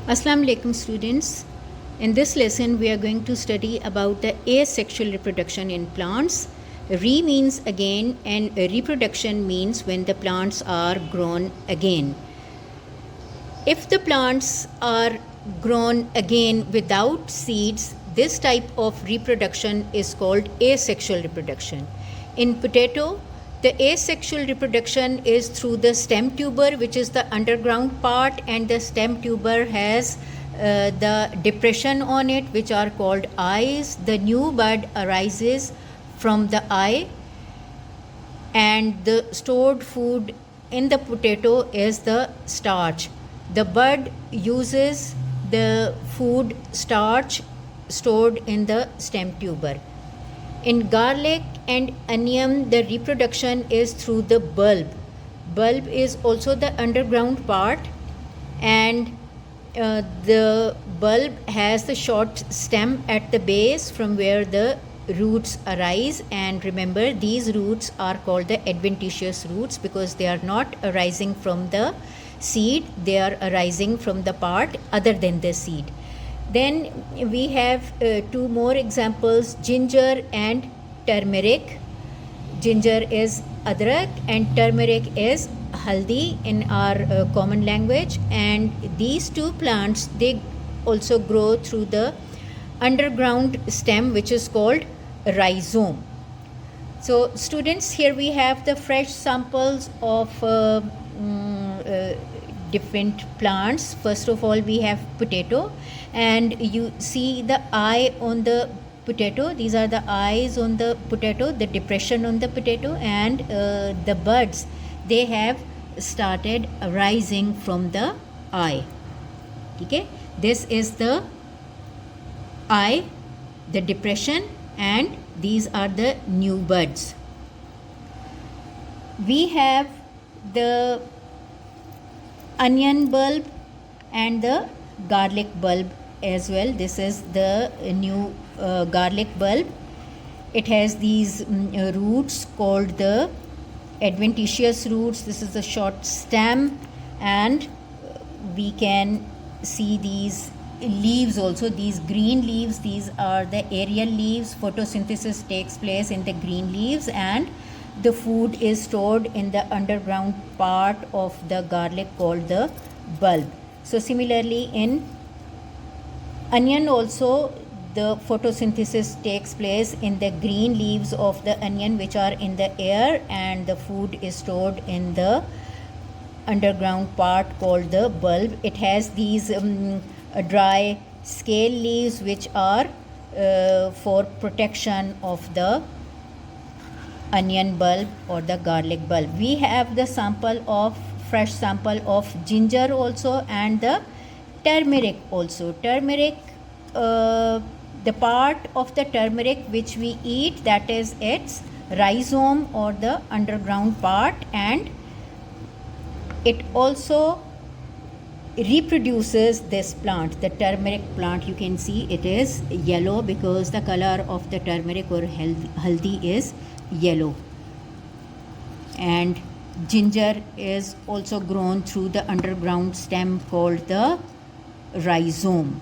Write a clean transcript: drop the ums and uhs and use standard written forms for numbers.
Assalamu alaikum students. In this lesson we are going to study about the asexual reproduction in plants. Re means again and reproduction means when the plants are grown again. If the plants are grown again without seeds, this type of reproduction is called asexual reproduction. In potato, the asexual reproduction is through the stem tuber, which is the underground part, and the stem tuber has the depression on it, which are called eyes. The new bud arises from the eye, and the stored food in the potato is the starch. The bud uses the food starch stored in the stem tuber. In garlic and onion, the reproduction is through the bulb. Bulb is also the underground part, and the bulb has the short stem at the base from where the roots arise. And remember, these roots are called the adventitious roots because they are not arising from the seed, they are arising from the part other than the seed. Then we have two more examples, ginger and turmeric. Ginger is adrak and turmeric is haldi in our common language, and these two plants, they also grow through the underground stem, which is called rhizome. So students, here we have the fresh samples of different plants. First of all, we have potato, and you see the eye on the potato. These are the eyes on the potato, the depression on the potato, and the buds, they have started arising from the eye. Okay, this is the eye, the depression, and these are the new buds. We have the onion bulb and the garlic bulb as well. This is the new garlic bulb. It has these roots called the adventitious roots. This is the short stem, and we can see these leaves also, these green leaves. These are the aerial leaves. Photosynthesis takes place in the green leaves, and the food is stored in the underground part of the garlic called the bulb. So similarly, in onion also, the photosynthesis takes place in the green leaves of the onion, which are in the air, and the food is stored in the underground part called the bulb. It has these dry scale leaves, which are for protection of the onion bulb or the garlic bulb. We have the fresh sample of ginger also, and the turmeric also. Turmeric, the part of the turmeric which we eat, that is its rhizome or the underground part, and it also reproduces this plant, the turmeric plant. You can see it is yellow because the color of the turmeric or haldi is yellow. And ginger is also grown through the underground stem called the rhizome.